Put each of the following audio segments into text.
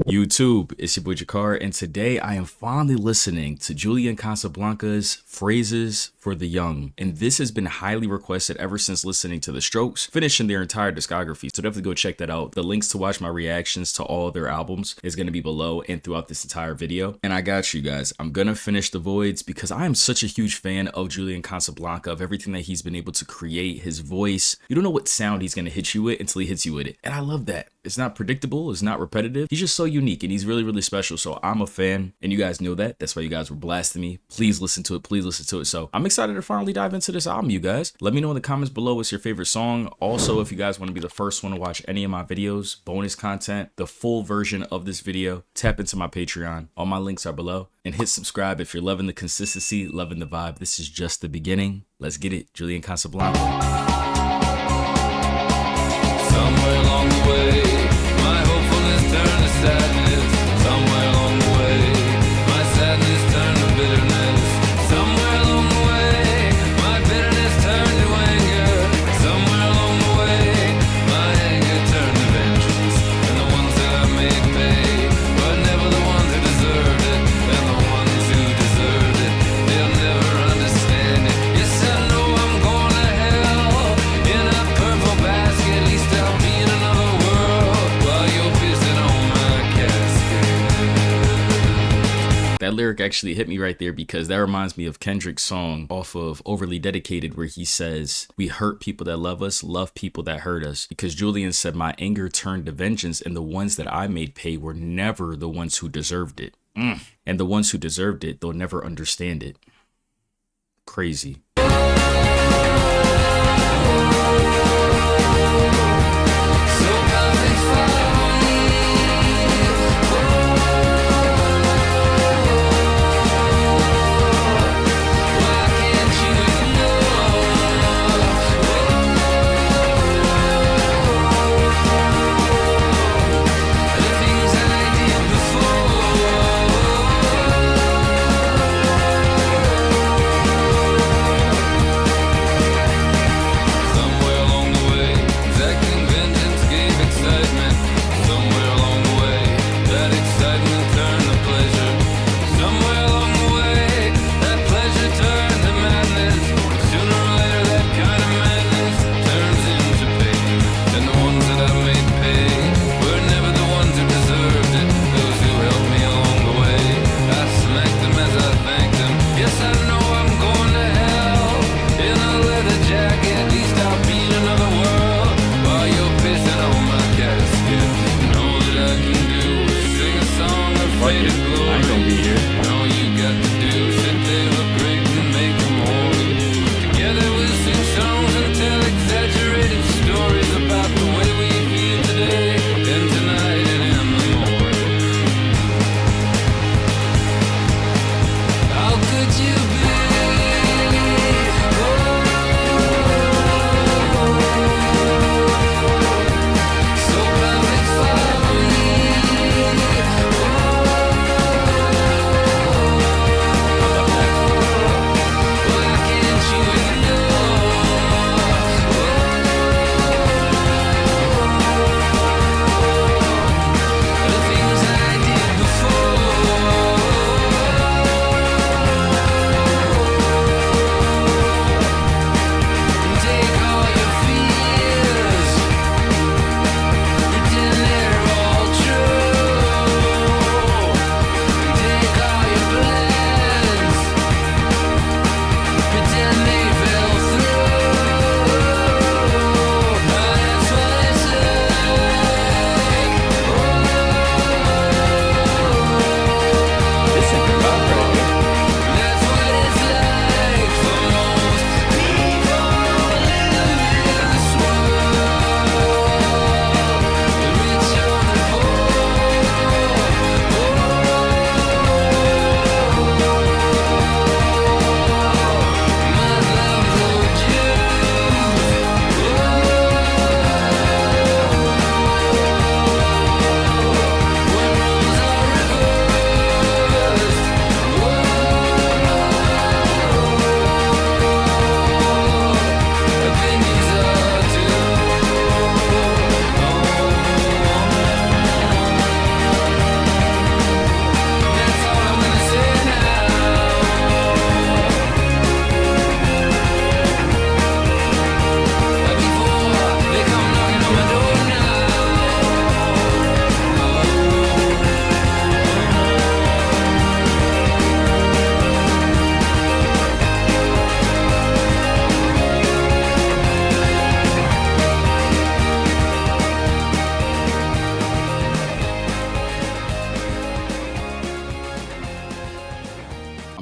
YouTube, it's your boy JaKar, and today I am finally listening to Julian Casablancas' Phrazes for the Young. And this has been highly requested ever since listening to The Strokes, finishing their entire discography. So definitely go check that out. The links to watch my reactions to all their albums is going to be below and throughout this entire video. And I got you guys. I'm going to finish The Voids because I am such a huge fan of Julian Casablancas, of everything that he's been able to create, his voice. You don't know what sound he's going to hit you with until he hits you with it. And I love that. It's not predictable. It's not repetitive. He's just so unique and he's really, really special. So I'm a fan and you guys know that. That's why you guys were blasting me. Please listen to it. Please listen to it. So I'm excited to finally dive into this album, you guys. Let me know in the comments below what's your favorite song. Also, if you guys want to be the first one to watch any of my videos, bonus content, the full version of this video, tap into my Patreon. All my links are below. And hit subscribe if you're loving the consistency, loving the vibe. This is just the beginning. Let's get it. Julian Casablancas. Somewhere along the way, my hopefulness turned to sadness. Somewhere along the way, my sadness turned to bitterness. Somewhere along the way, my bitterness turned to anger. Somewhere along the way, my anger turned to vengeance. And the ones that I made pay, but never the ones who deserved it. And the ones who deserved it, they'll never understand it. Yes, I know I'm going to hell in a purple basket. At least I'll be in another world while you're pissing on my casket. That lyric actually hit me right there because that reminds me of Kendrick's song off of Overly Dedicated where he says, "We hurt people that love us, love people that hurt us." Because Julian said, "My anger turned to vengeance and the ones that I made pay were never the ones who deserved it." And the ones who deserved it, they'll never understand it. Crazy.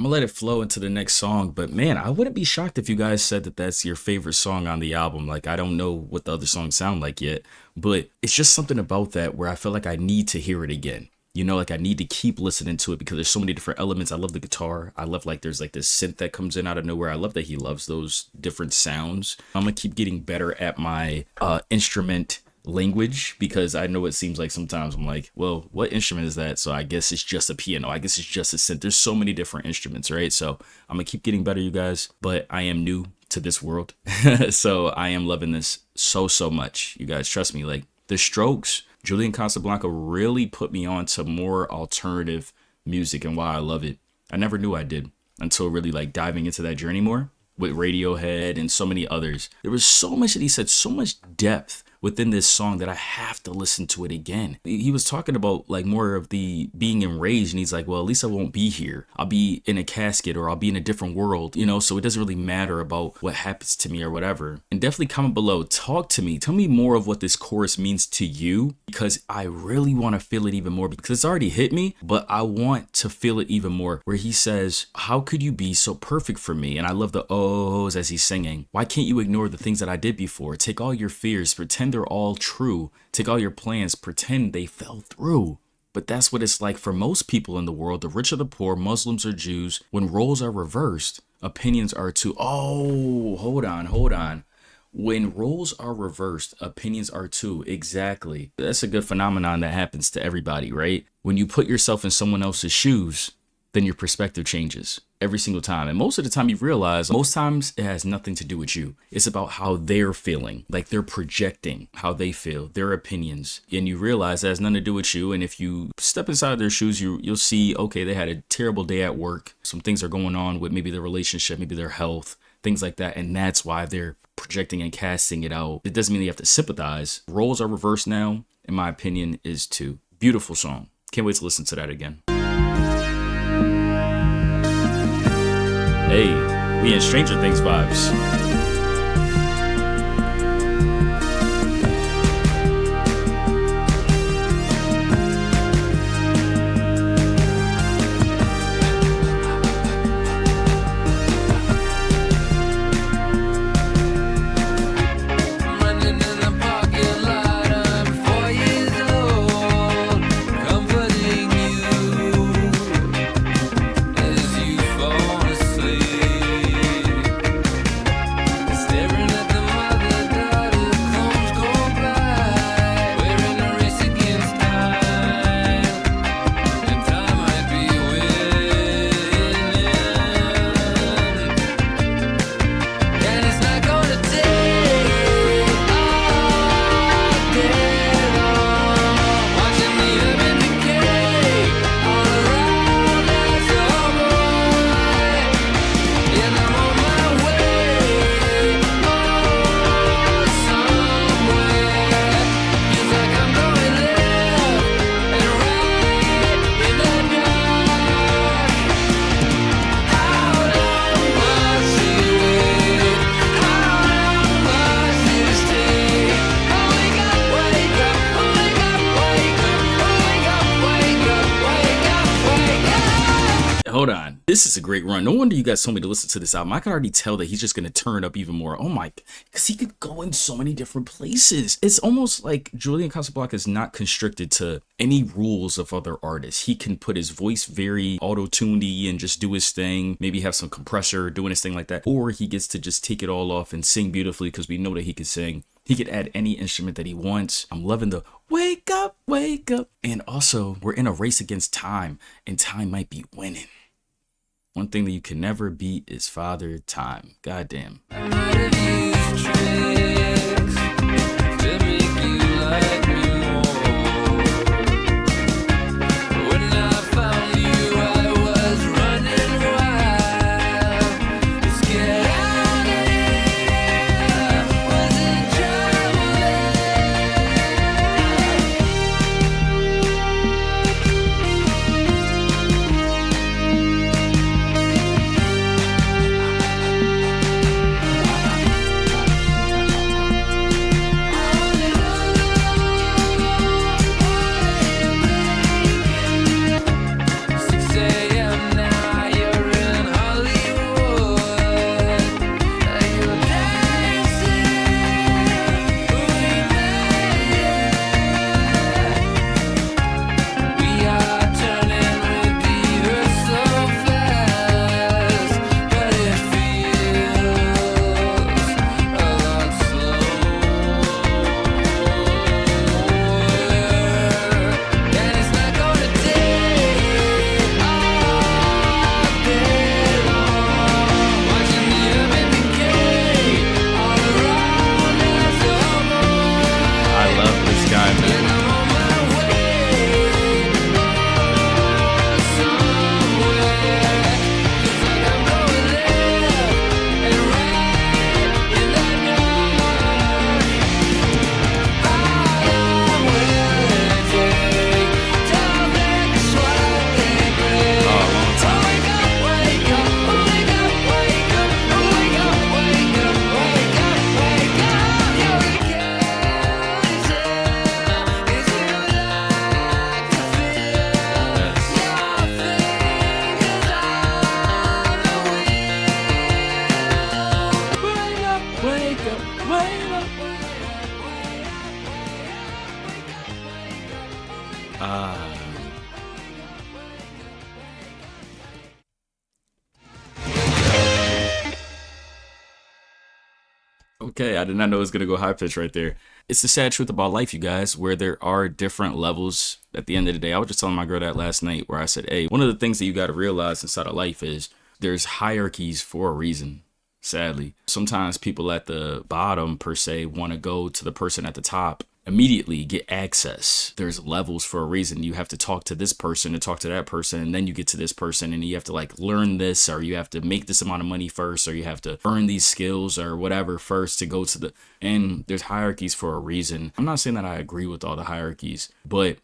gonna let it flow into the next song, but man, I wouldn't be shocked if you guys said that that's your favorite song on the album. Like, I don't know what the other songs sound like yet, but it's just something about that where I feel like I need to hear it again. You know, like I need to keep listening to it because there's so many different elements. I love the guitar. I love like there's like this synth that comes in out of nowhere. I love that he loves those different sounds. I'm gonna keep getting better at my instrument language because I know it seems like sometimes I'm like, well, what instrument is that? So I guess it's just a piano. I guess it's just a synth. There's so many different instruments, right? So I'm gonna keep getting better, you guys, but I am new to this world. So I am loving this so much. You guys, trust me, like the Strokes, Julian Casablanca really put me on to more alternative music and why I love it. I never knew I did until really like diving into that journey more with Radiohead and so many others. There was so much that he said, so much depth within this song that I have to listen to it again. He was talking about like more of the being enraged, and he's like, well, at least I won't be here. I'll be in a casket or I'll be in a different world, you know, so it doesn't really matter about what happens to me or whatever. And definitely comment below, talk to me, tell me more of what this chorus means to you, because I really want to feel it even more because it's already hit me, but I want to feel it even more, where he says, how could you be so perfect for me? And I love the ohs as he's singing. Why can't you ignore the things that I did before? Take all your fears, pretend they're all true. Take all your plans, pretend they fell through. But that's what it's like for most people in the world, the rich or the poor, Muslims or Jews. When roles are reversed, opinions are too. Oh, hold on. When roles are reversed, opinions are too. Exactly. That's a good phenomenon that happens to everybody, right? When you put yourself in someone else's shoes, then your perspective changes every single time. And most of the time you realize, most times it has nothing to do with you. It's about how they're feeling, like they're projecting how they feel, their opinions. And you realize that has nothing to do with you. And if you step inside their shoes, you'll see, okay, they had a terrible day at work. Some things are going on with maybe their relationship, maybe their health, things like that. And that's why they're projecting and casting it out. It doesn't mean you have to sympathize. Roles are reversed now, in my opinion, is too. Beautiful song. Can't wait to listen to that again. Hey, we in Stranger Things vibes. Hold on. This is a great run. No wonder you guys told me to listen to this album. I can already tell that he's just going to turn up even more. Oh my, because he could go in so many different places. It's almost like Julian Casablanca is not constricted to any rules of other artists. He can put his voice very auto-tunedy and just do his thing. Maybe have some compressor doing his thing like that. Or he gets to just take it all off and sing beautifully because we know that he can sing. He could add any instrument that he wants. I'm loving the wake up, wake up. And also, we're in a race against time, and time might be winning. One thing that you can never beat is Father Time. Goddamn. I might have used tricks to make you like me more. When I found you, I was running wild. Scared out here, was in trouble. Okay, I did not know it was going to go high pitch right there. It's the sad truth about life, you guys, where there are different levels. At the end of the day, I was just telling my girl that last night, where I said, hey, one of the things that you got to realize inside of life is there's hierarchies for a reason. Sadly, sometimes people at the bottom, per se, want to go to the person at the top, immediately get access. There's levels for a reason. You have to talk to this person to talk to that person, and then you get to this person, and you have to like learn this, or you have to make this amount of money first, or you have to earn these skills or whatever first to go to the, and there's hierarchies for a reason. I'm not saying that I agree with all the hierarchies, but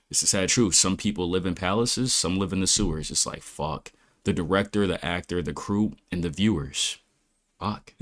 it's a sad truth. Some people live in palaces, some live in the sewers. It's like, fuck. The director, the actor, the crew, and the viewers. Fuck.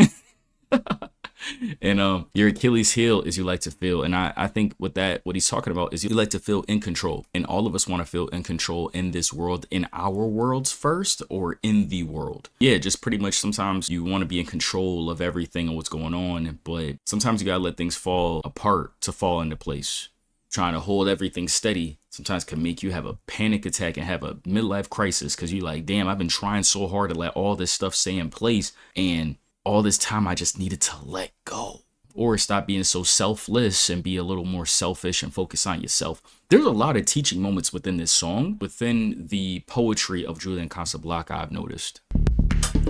And your Achilles heel is you like to feel, and I think with that, what he's talking about is you like to feel in control, and all of us want to feel in control in this world, in our worlds first, or in the world. Yeah, just pretty much sometimes you want to be in control of everything and what's going on, but sometimes you gotta let things fall apart to fall into place. Trying to hold everything steady sometimes can make you have a panic attack and have a midlife crisis, because you're like, damn, I've been trying so hard to let all this stuff stay in place, and all this time I just needed to let go, or stop being so selfless and be a little more selfish and focus on yourself. There's a lot of teaching moments within this song, within the poetry of Julian Casablancas, I've noticed.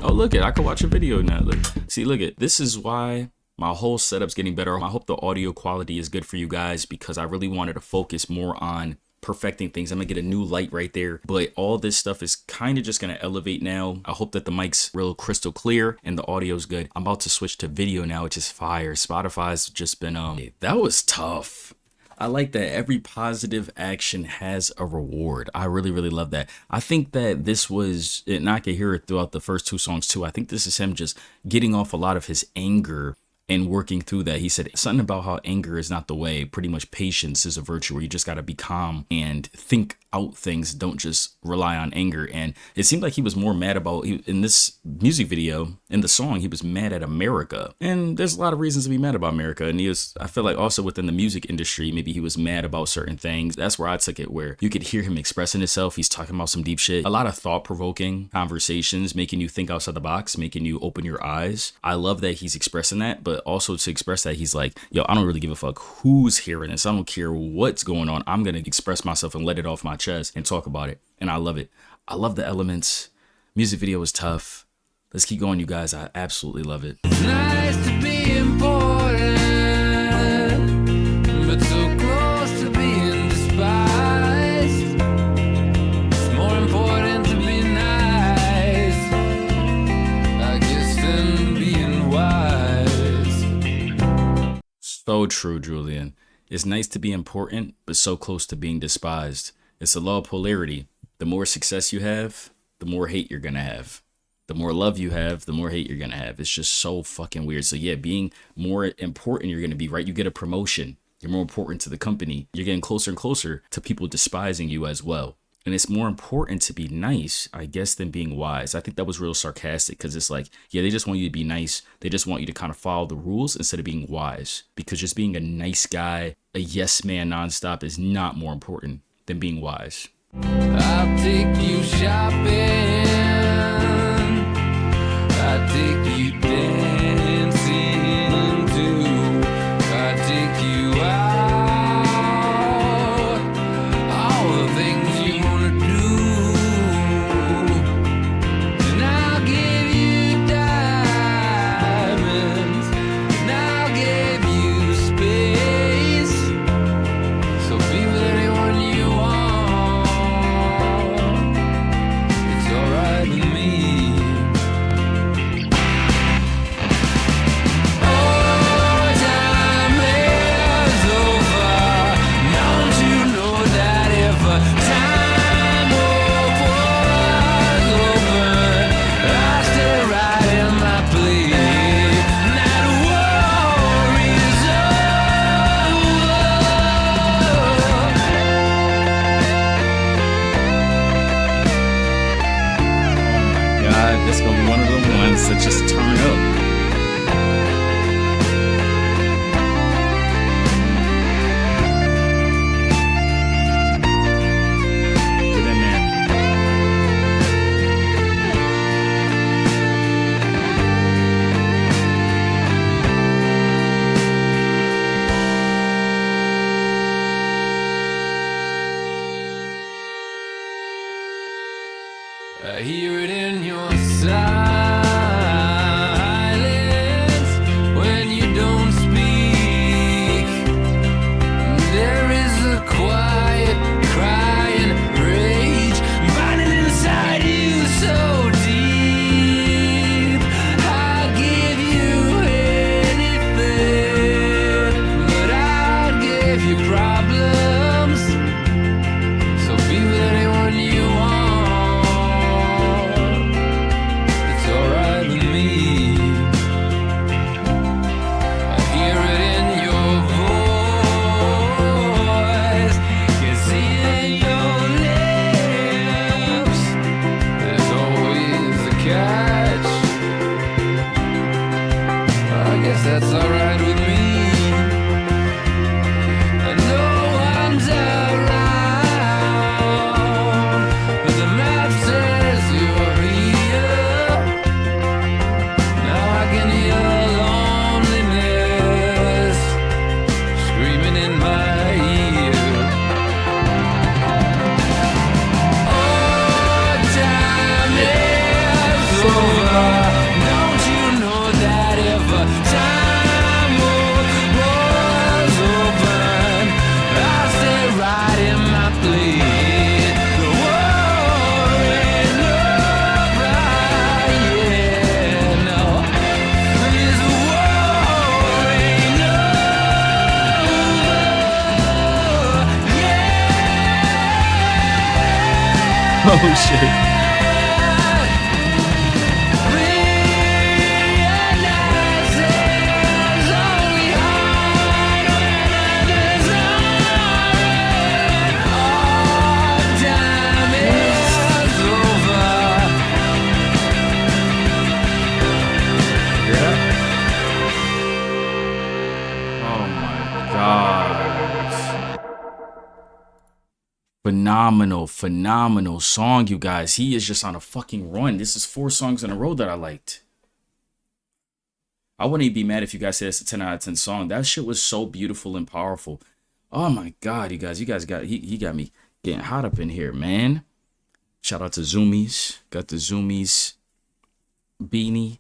Oh, look I could watch a video now. Look, see, look this is why my whole setup's getting better. I hope the audio quality is good for you guys, because I really wanted to focus more on perfecting things. I'm gonna get a new light right there, but all this stuff is kind of just gonna elevate now. I hope that the mic's real crystal clear and the audio's good. I'm about to switch to video now, which is fire. Spotify's just been that was tough. I like that every positive action has a reward. I really love that. I think that this was, and I could hear it throughout the first two songs too, I think this is him just getting off a lot of his anger and working through that. He said something about how anger is not the way. Pretty much patience is a virtue, where you just got to be calm and think out things. Don't just rely on anger. And it seemed like he was more mad about, in this music video, in the song, he was mad at America. And there's a lot of reasons to be mad about America. And I feel like also within the music industry, maybe he was mad about certain things. That's where I took it, where you could hear him expressing himself. He's talking about some deep shit. A lot of thought-provoking conversations, making you think outside the box, making you open your eyes. I love that he's expressing that, but also to express that he's like, yo, I don't really give a fuck who's hearing this. I don't care what's going on. I'm going to express myself and let it off my chest and talk about it. And I love it. I love the elements. Music video was tough. Let's keep going, you guys. I absolutely love it. It's nice to be important, but so close to being despised. It's more important to be nice, I guess, than being wise. So true, Julian. It's nice to be important, but so close to being despised. It's the law of polarity. The more success you have, the more hate you're gonna have. The more love you have, the more hate you're gonna have. It's just so fucking weird. So yeah, being more important you're gonna be, right? You get a promotion. You're more important to the company. You're getting closer and closer to people despising you as well. And it's more important to be nice, I guess, than being wise. I think that was real sarcastic, because it's like, yeah, they just want you to be nice. They just want you to kind of follow the rules instead of being wise. Because just being a nice guy, a yes man nonstop, is not more important than being wise. I'll take you shopping, I'll take you dancing too, I'll take you out, all the things you wanna do, and I'll give you diamonds, and I'll give you space, so be with anyone you want, it's alright with me. That's gonna be one of the ones that just turn up. I hear it in your silence when you don't speak. There is a quiet crying rage burning inside you so deep. I'd give you anything, but I'd give you problems. So be with anyone you want. It's alright with me. I hear it in your voice, can see it in your lips. There's always a catch. I guess that's alright with me. I know I'm around, but the map says you're here. Now I can hear loneliness screaming in my ear. Oh, time is over. Don't you know that if time was open, I'd stay right in my place. The war ain't over yet, no. This war ain't over yet. Oh shit. Oh my God. Phenomenal song, you guys. He is just on a fucking run. This is 4 songs in a row that I liked. I wouldn't even be mad if you guys said it's a 10 out of 10 song. That shit was so beautiful and powerful. Oh my God, you guys got, he got me getting hot up in here, man. Shout out to Zoomies. Got the Zoomies beanie.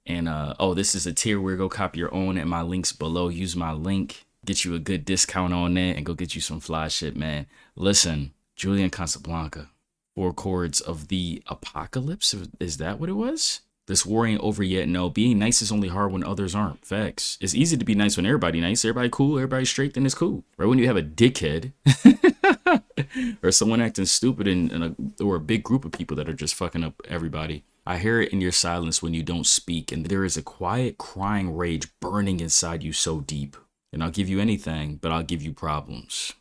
And oh, this is a tier where go copy your own at my links below. Use my link, get you a good discount on that, and go get you some fly shit, man. Listen, Julian Casablanca, 4 chords of the apocalypse. Is that what it was? This war ain't over yet. No, being nice is only hard when others aren't. Facts. It's easy to be nice when everybody nice, everybody cool, everybody straight, then it's cool. Right when you have a dickhead or someone acting stupid or a big group of people that are just fucking up everybody. I hear it in your silence when you don't speak, and there is a quiet crying rage burning inside you so deep. And I'll give you anything, but I'll give you problems.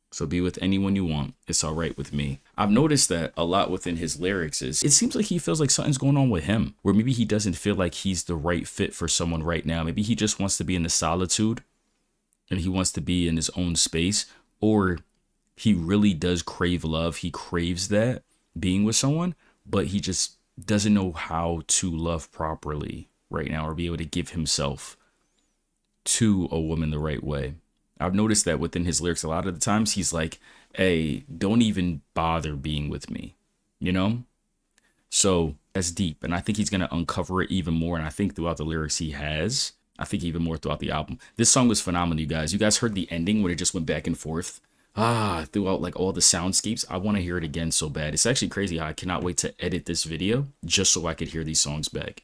So be with anyone you want. It's all right with me. I've noticed that a lot within his lyrics is it seems like he feels like something's going on with him, where maybe he doesn't feel like he's the right fit for someone right now. Maybe he just wants to be in the solitude and he wants to be in his own space, or he really does crave love. He craves that being with someone, but he just doesn't know how to love properly right now or be able to give himself to a woman the right way. I've noticed that within his lyrics, a lot of the times he's like, hey, don't even bother being with me, you know? So that's deep. And I think he's going to uncover it even more. And I think throughout the lyrics he has, I think even more throughout the album. This song was phenomenal, you guys. You guys heard the ending when it just went back and forth. Throughout like all the soundscapes. I want to hear it again so bad. It's actually crazy how I cannot wait to edit this video just so I could hear these songs back.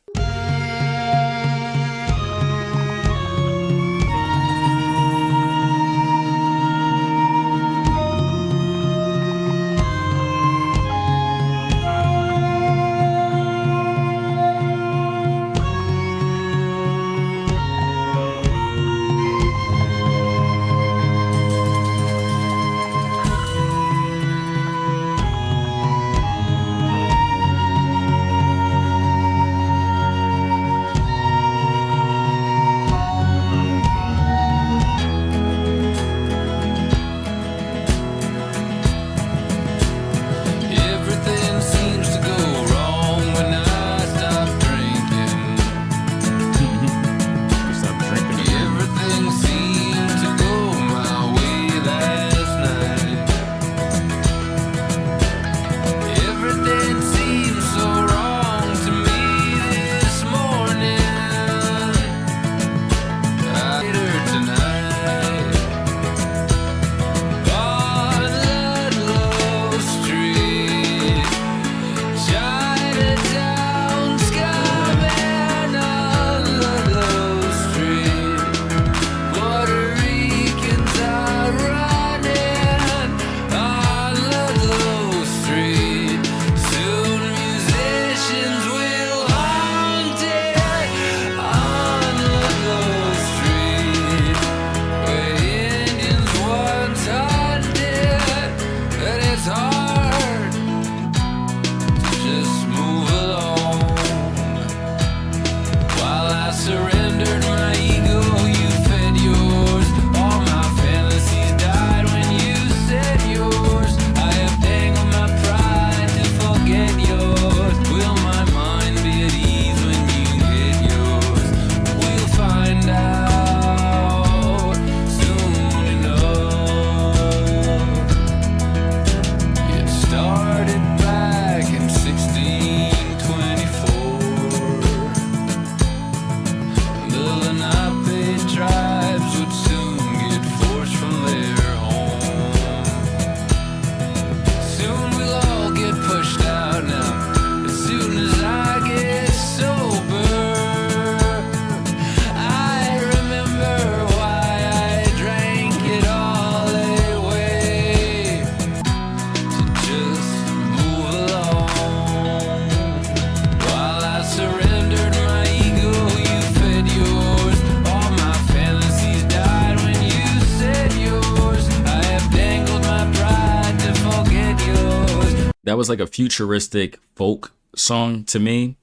That was like a futuristic folk song to me.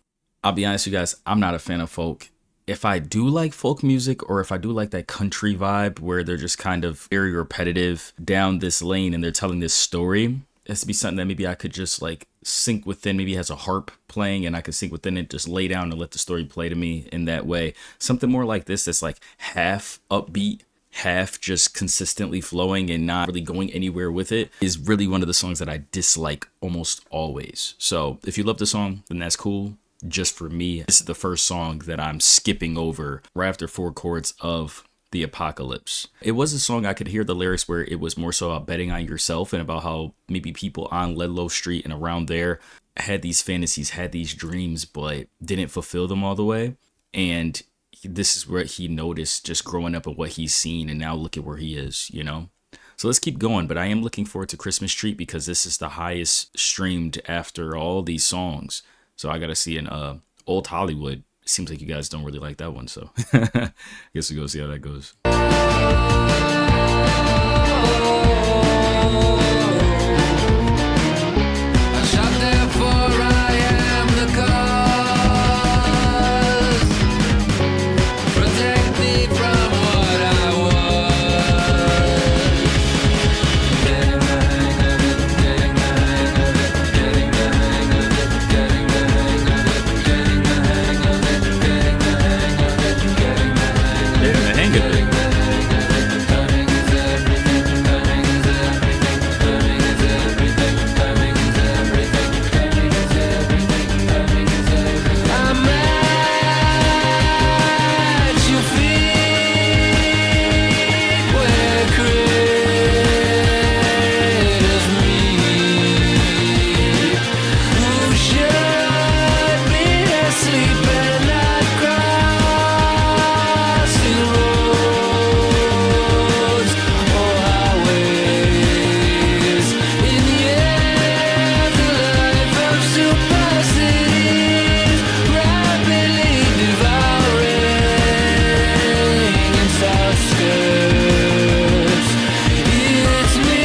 I'll be honest with you guys, I'm not a fan of folk. If I do like folk music, or if I do like that country vibe where they're just kind of very repetitive down this lane and they're telling this story, it has to be something that maybe I could just like sink within. Maybe it has a harp playing and I could sink within it, just lay down and let the story play to me in that way. Something more like this that's like half upbeat, half just consistently flowing and not really going anywhere with it is really one of the songs that I dislike almost always. So if you love the song, then that's cool. Just for me, this is the first song that I'm skipping over right after 4 chords of The Apocalypse. It was a song I could hear the lyrics where it was more so about betting on yourself and about how maybe people on Lilo Street and around there had these fantasies, had these dreams, but didn't fulfill them all the way. And this is what he noticed just growing up and what he's seen, and now look at where he is, you know? So let's keep going, but I am looking forward to Christmas Street because this is the highest streamed after all these songs. So I gotta see an Old Hollywood. Seems like you guys don't really like that one, so I guess we go see how that goes. I shot there for I am the cause. Protect me from what I was. Getting the hang of it, getting the hang of it, getting the hang of it, getting the hang of it, getting the hang of it, getting the hang of it, getting the hang of it. Timing is everything, timing is everything, timing is everything, timing is everything, timing is everything, timing is everything. I'm at your feet where critters meet. Who should be asleep and not crossing roads or highways in the afterlife of supercities, rapidly devouring inside skirts. It's me,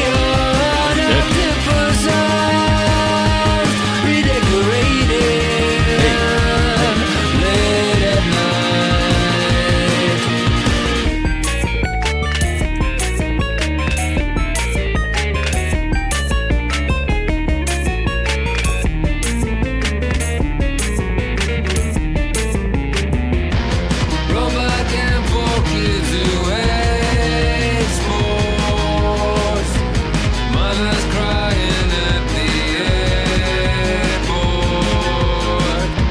on octopus arms, redecorated late at night. Robot and for kids who hate sports. Mothers crying at the airport.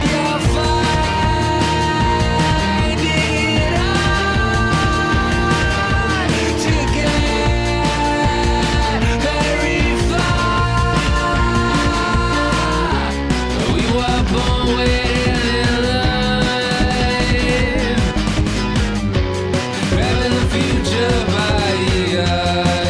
You'll find it hard to get very far. We were born waiting in line, grabbing the future by the eyes.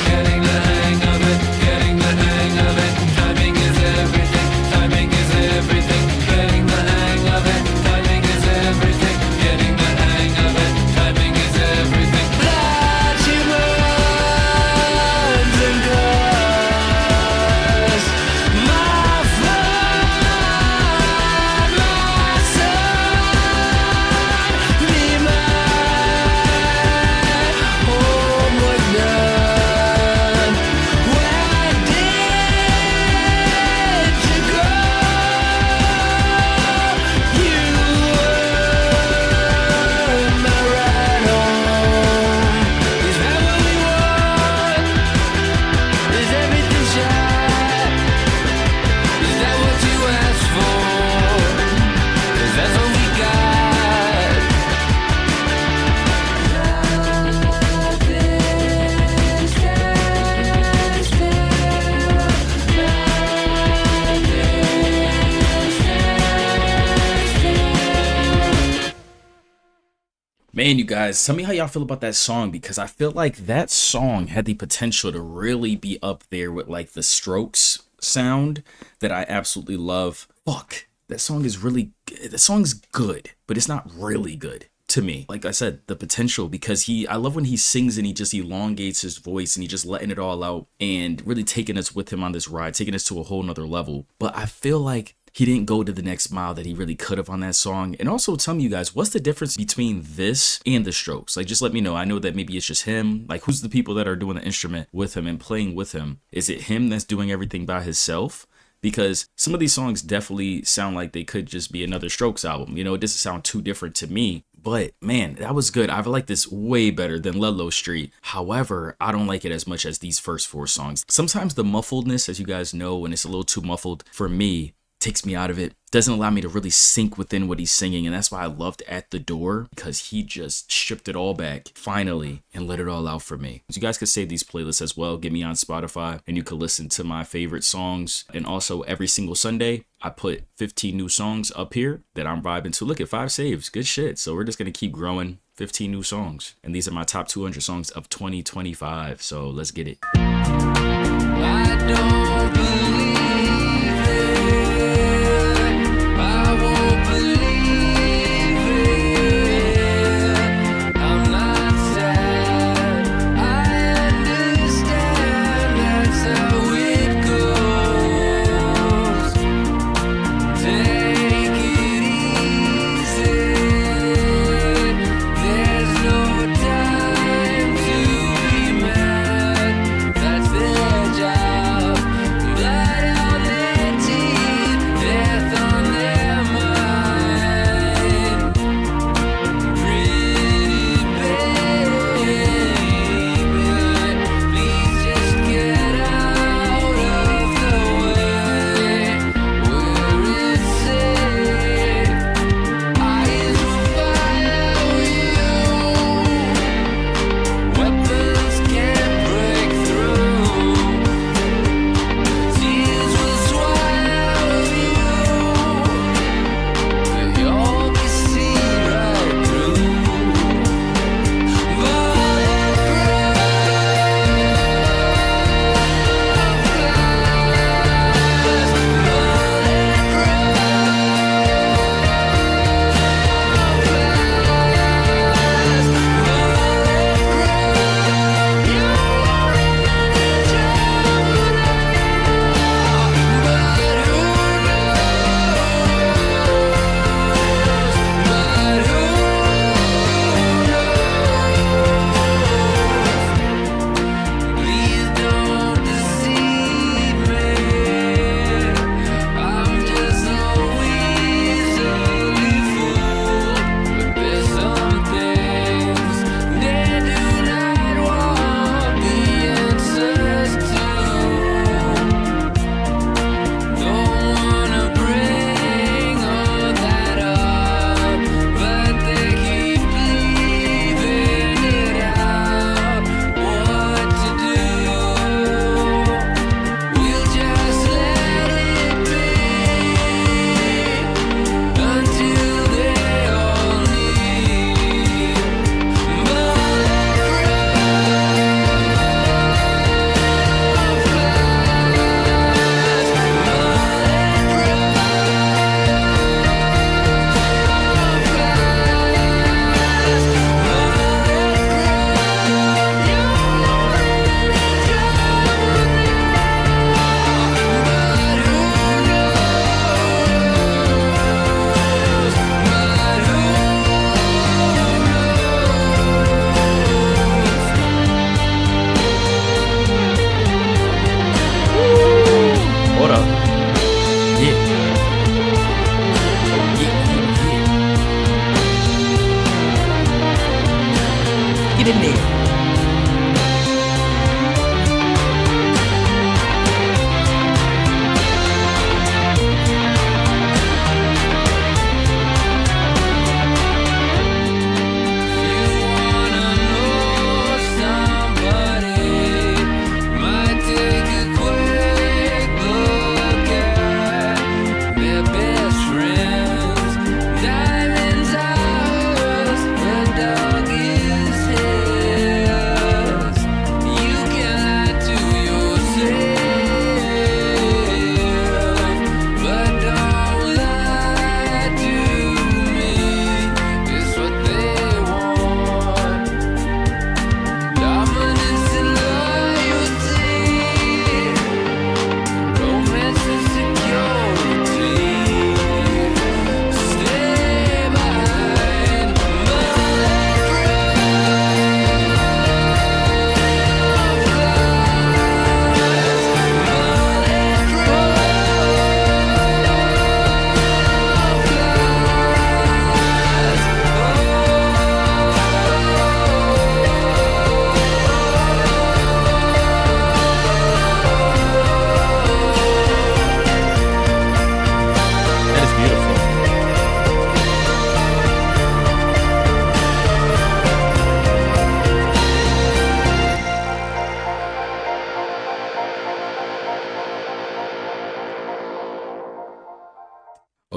Getting the hang of it, getting the hang of it. Timing is everything, timing is everything. Getting the hang of it, timing is everything. Getting the hang of it, timing is everything. Blood shimmers and glows. My friend, my son, be mine. Home was none. Where did you go? You were my ride home. Is that what we want? Is everything shot? Is that what you asked for? 'Cause that's what we got. Man, you guys, tell me how y'all feel about that song, because I feel like that song had the potential to really be up there with like the Strokes sound that I absolutely love. Fuck, that song is really, that song's good, but it's not really good to me. Like I said, the potential, because I love when he sings and he just elongates his voice and he just letting it all out and really taking us with him on this ride, taking us to a whole nother level. But I feel like he didn't go to the next mile that he really could have on that song. And also tell me, you guys, what's the difference between this and the Strokes? Like, just let me know. I know that maybe it's just him. Like, who's the people that are doing the instrument with him and playing with him? Is it him that's doing everything by himself? Because some of these songs definitely sound like they could just be another Strokes album. You know, it doesn't sound too different to me. But man, that was good. I like this way better than Lilo Street. However, I don't like it as much as these first 4 songs. Sometimes the muffledness, as you guys know, when it's a little too muffled for me, takes me out of it, doesn't allow me to really sink within what he's singing. And that's why I loved At the Door, because he just stripped it all back finally and let it all out for me. So you guys can save these playlists as well. Get me on Spotify and you can listen to my favorite songs. And also every single Sunday, I put 15 new songs up here that I'm vibing to. Look at 5 saves. Good shit. So we're just going to keep growing. 15 new songs. And these are my top 200 songs of 2025. So let's get it. I don't believe That's their job, but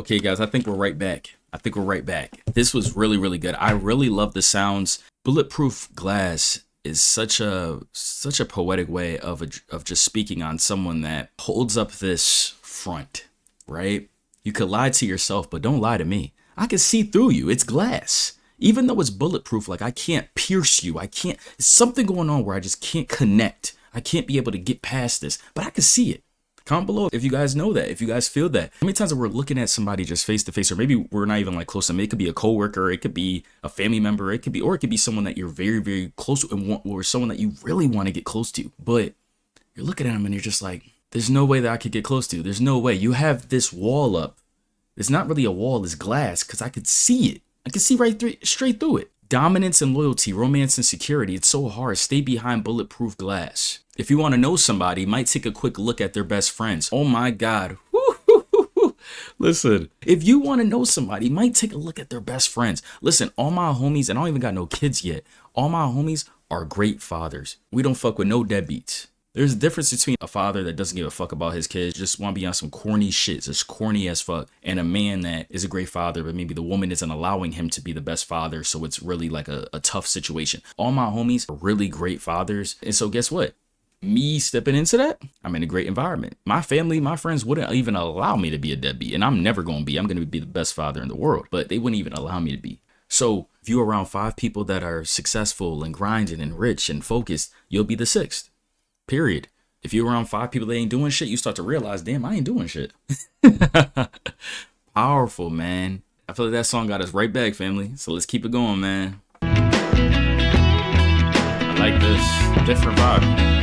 Okay, guys, I think we're right back. This was really, really good. I really love the sounds. Bulletproof glass is such a poetic way of just speaking on someone that holds up this front, right? You could lie to yourself, but don't lie to me. I can see through you. It's glass. Even though it's bulletproof, like I can't pierce you. There's something going on where I just can't connect. I can't be able to get past this, but I can see it. Comment below if you guys know that, if you guys feel that. How many times are we looking at somebody just face to face, or maybe we're not even like close to them. It could be a coworker, it could be a family member, it could be someone that you're very, very close to and or someone that you really want to get close to. But you're looking at them and you're just like, there's no way that I could get close to. There's no way. You have this wall up. It's not really a wall, it's glass, because I could see it. I can see straight through it. Dominance and loyalty, romance and security. It's so hard. Stay behind bulletproof glass. If you want to know somebody, might take a quick look at their best friends. Oh my God. Listen, if you want to know somebody, might take a look at their best friends. Listen, all my homies, and I don't even got no kids yet. All my homies are great fathers. We don't fuck with no deadbeats. There's a difference between a father that doesn't give a fuck about his kids, just want to be on some corny shit, just corny as fuck, and a man that is a great father, but maybe the woman isn't allowing him to be the best father, so it's really like a tough situation. All my homies are really great fathers, and so guess what? Me stepping into that, I'm in a great environment. My family, my friends wouldn't even allow me to be a deadbeat, and I'm never going to be. I'm going to be the best father in the world, but they wouldn't even allow me to be. So if you're around 5 people that are successful and grinding and rich and focused, you'll be the 6th. Period. If you're around 5 people that ain't doing shit, you start to realize, damn, I ain't doing shit. Powerful, man. I feel like that song got us right back, family. So let's keep it going, man. I like this. Different vibe.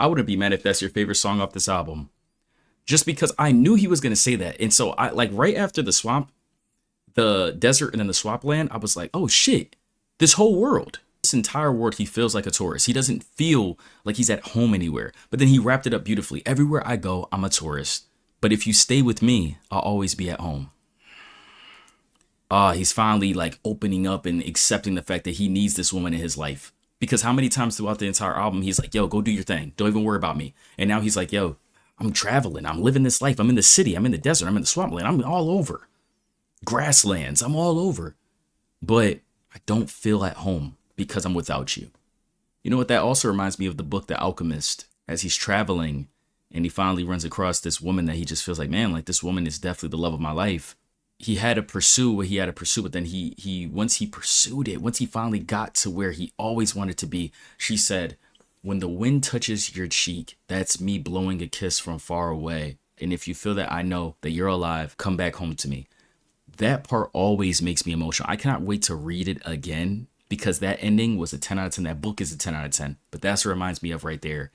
I wouldn't be mad if that's your favorite song off this album. Just because I knew he was going to say that. And so I like right after the swamp, the desert and then the swampland, I was like, oh shit, this whole world, this entire world, he feels like a tourist. He doesn't feel like he's at home anywhere. But then he wrapped it up beautifully. Everywhere I go, I'm a tourist. But if you stay with me, I'll always be at home. He's finally like opening up and accepting the fact that he needs this woman in his life. Because how many times throughout the entire album, he's like, yo, go do your thing. Don't even worry about me. And now he's like, yo, I'm traveling. I'm living this life. I'm in the city. I'm in the desert. I'm in the swampland. I'm all over. Grasslands. I'm all over. But I don't feel at home because I'm without you. You know what? That also reminds me of the book, The Alchemist, as he's traveling and he finally runs across this woman that he just feels like, man, like this woman is definitely the love of my life. He had to pursue what he had to pursue, but then he once he pursued it, once he finally got to where he always wanted to be, she said, when the wind touches your cheek, that's me blowing a kiss from far away. And if you feel that I know that you're alive, come back home to me. That part always makes me emotional. I cannot wait to read it again because that ending was a 10 out of 10. That book is a 10 out of 10. But that's what it reminds me of right there.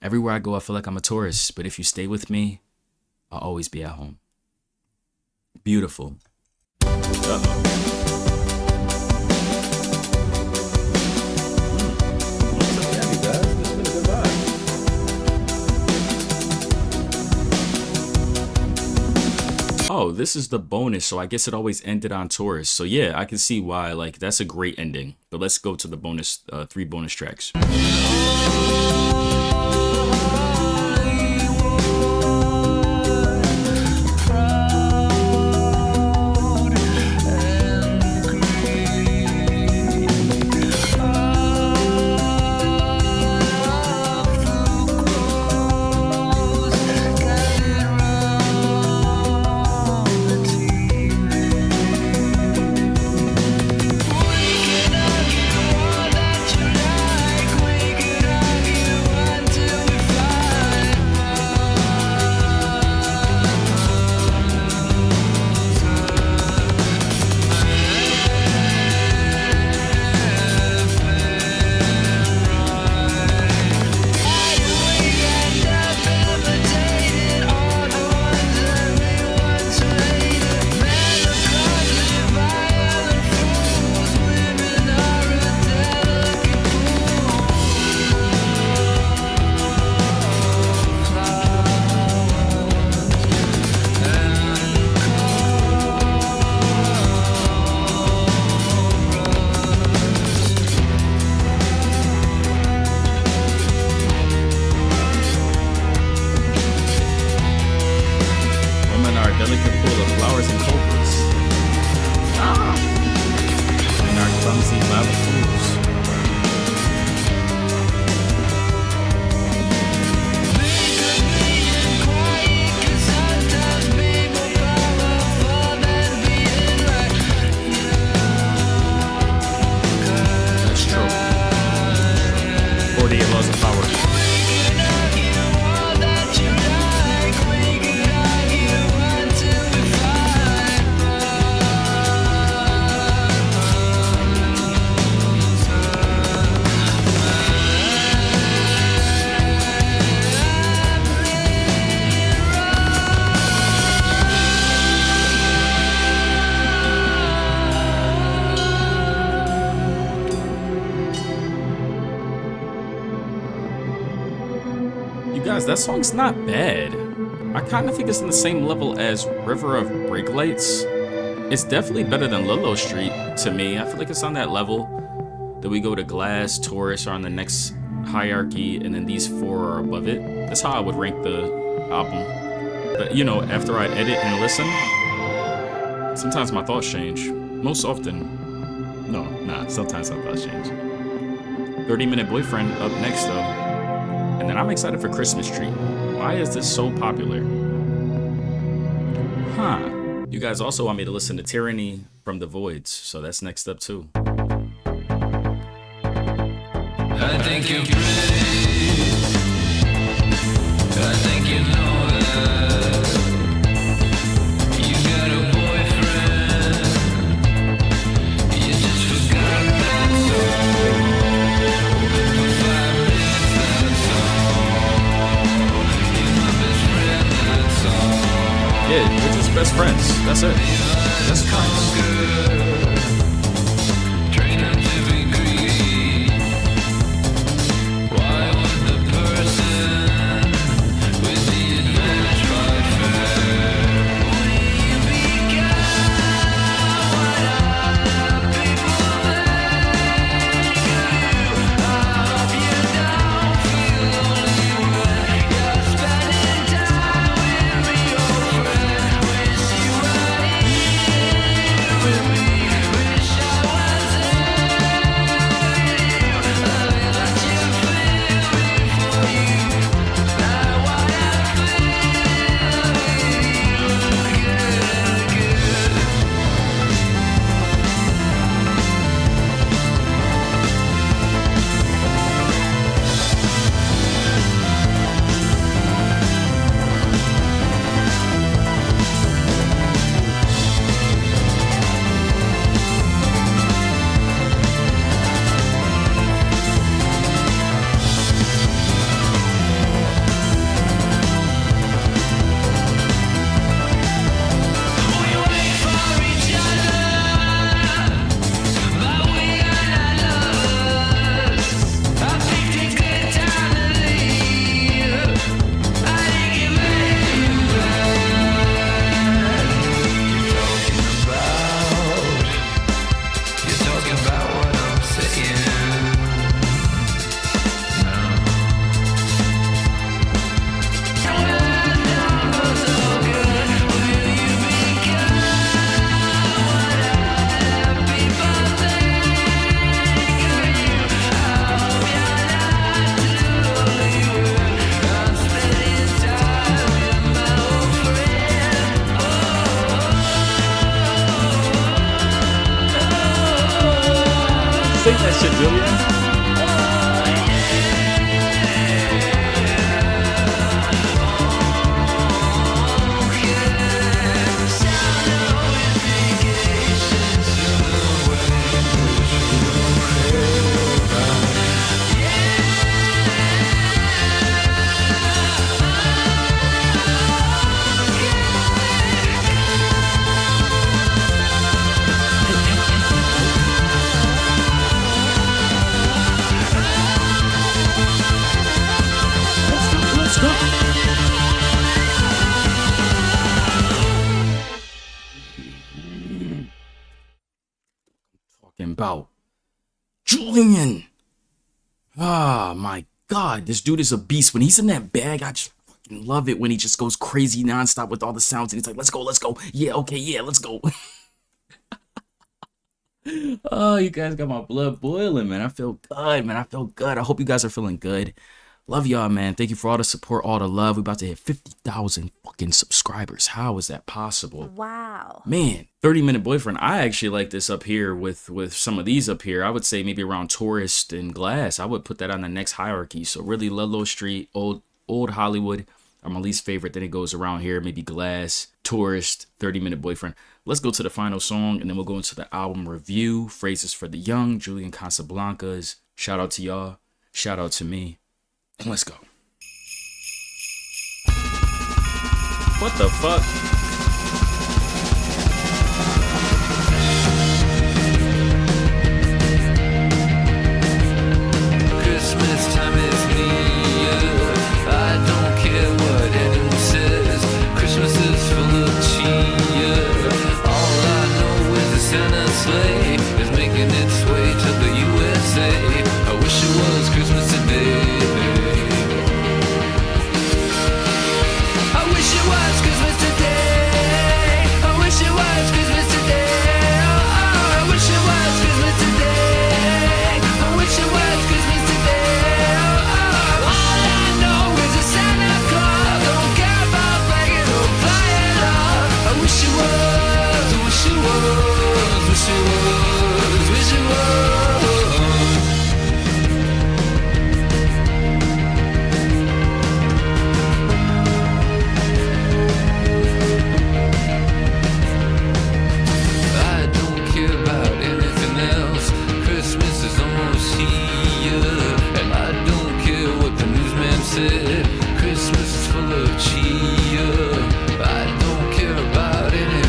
Everywhere I go, I feel like I'm a tourist. But if you stay with me, I'll always be at home. Beautiful. Oh, this is the bonus, so I guess it always ended on Taurus. So yeah, I can see why, like, that's a great ending. But let's go to the bonus, 3 bonus tracks. That song's not bad. I kind of think it's on the same level as River of Brakelights. It's definitely better than Lilo Street to me. I feel like it's on that level. Then we go to Glass, Taurus are on the next hierarchy, and then these 4 are above it. That's how I would rank the album. But you know, after I edit and listen, sometimes my thoughts change. Most often, sometimes my thoughts change. 30-Minute Boyfriend up next though. And then I'm excited for Christmas Tree. Why is this so popular? You guys also want me to listen to Tyranny from the Voids, so that's next up too. I think you're pretty. I think you know that. You got a boyfriend. You just forgot that song. For 5 minutes that song. Prince. That's it. That's Prince. Sing that shit, Julian. About Julian. Ah, my God, this dude is a beast. When he's in that bag, I just fucking love it when he just goes crazy nonstop with all the sounds and he's like, let's go. Yeah, okay, yeah, let's go. Oh, you guys got my blood boiling, man. I feel good, man. I feel good. I hope you guys are feeling good. Love y'all, man. Thank you for all the support, all the love. We're about to hit 50,000 fucking subscribers. How is that possible? Wow. Man, 30-minute boyfriend. I actually like this up here with some of these up here. I would say maybe around Tourist and Glass. I would put that on the next hierarchy. So really Lilo Street, old Hollywood are my least favorite. Then it goes around here, maybe Glass, Tourist, 30-minute boyfriend. Let's go to the final song and then we'll go into the album review. Phrazes for the Young, Julian Casablancas. Shout out to y'all. Shout out to me. Let's go. What the fuck? Christmas time is near. I don't care what anyone says. Christmas is full of cheer. All I know is the Santa sleigh is making its way to the USA. I wish it was Christmas today. Christmas is full of cheer. I don't care about anything.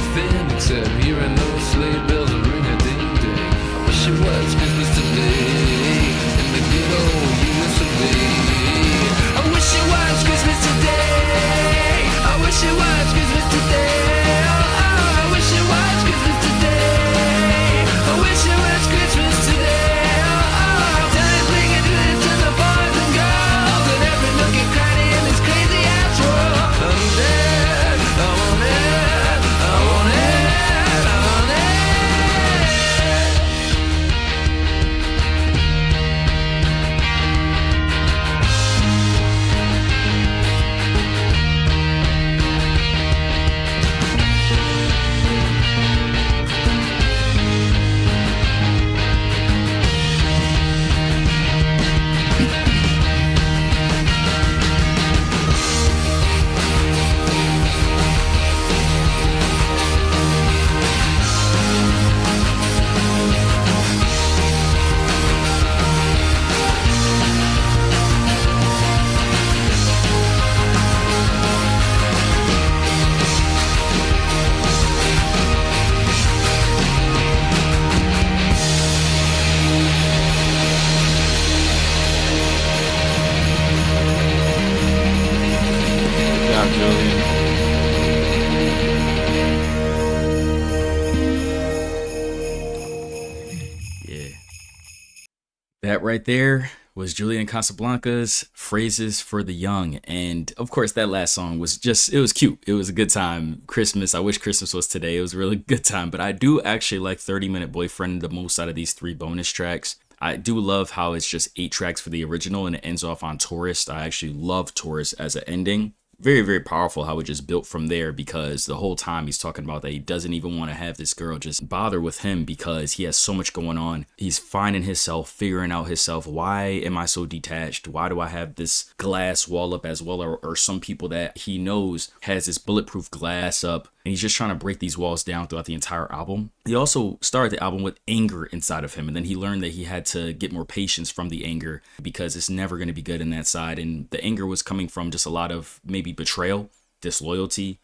right there was Julian Casablancas' Phrazes for the Young. And of course, that last song was just, it was cute. It was a good time. Christmas, I wish Christmas was today. It was a really good time. But I do actually like 30-Minute Boyfriend the most out of these 3 bonus tracks. I do love how it's just 8 tracks for the original and it ends off on Tourist. I actually love Tourist as an ending. Very, very powerful how it just built from there, because the whole time he's talking about that he doesn't even want to have this girl just bother with him because he has so much going on. He's finding himself, figuring out himself. Why am I so detached? Why do I have this glass wall up as well? Or some people that he knows has this bulletproof glass up, and he's just trying to break these walls down throughout the entire album. He also started the album with anger inside of him, and then he learned that he had to get more patience from the anger because it's never going to be good in that side. And the anger was coming from just a lot of maybe betrayal, disloyalty,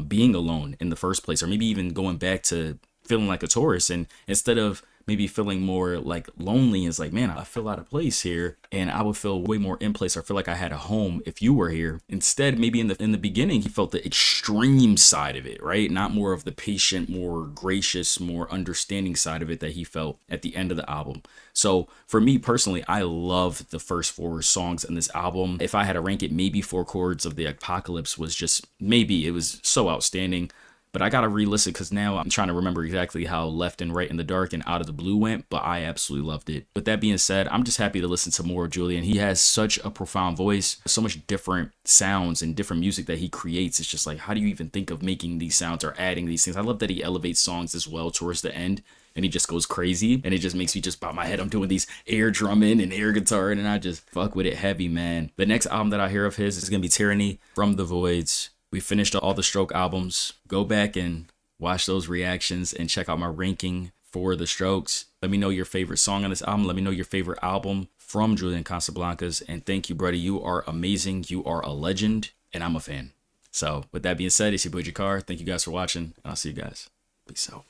being alone in the first place, or maybe even going back to feeling like a tourist. And instead of maybe feeling more like lonely, it's like, man, I feel out of place here, and I would feel way more in place, or feel like I had a home if you were here. Instead, maybe in the beginning, he felt the extreme side of it, right? Not more of the patient, more gracious, more understanding side of it that he felt at the end of the album. So for me personally, I love the first 4 songs in this album. If I had to rank it, maybe 4 Chords of the Apocalypse was just, maybe it was so outstanding. But I gotta re-listen because now I'm trying to remember exactly how Left and Right in the Dark and Out of the Blue went, but I absolutely loved it. With that being said, I'm just happy to listen to more of Julian. He has such a profound voice, so much different sounds and different music that he creates. It's just like, how do you even think of making these sounds or adding these things? I love that he elevates songs as well towards the end, and he just goes crazy, and it just makes me just bob my head. I'm doing these air drumming and air guitar, and I just fuck with it heavy, man. The next album that I hear of his is gonna be Tyranny, From the Voids. We finished all the Stroke albums. Go back and watch those reactions and check out my ranking for the Strokes. Let me know your favorite song on this album. Let me know your favorite album from Julian Casablancas. And thank you, buddy. You are amazing. You are a legend, and I'm a fan. So with that being said, it's your boy JaKar. Thank you guys for watching, and I'll see you guys. Peace out.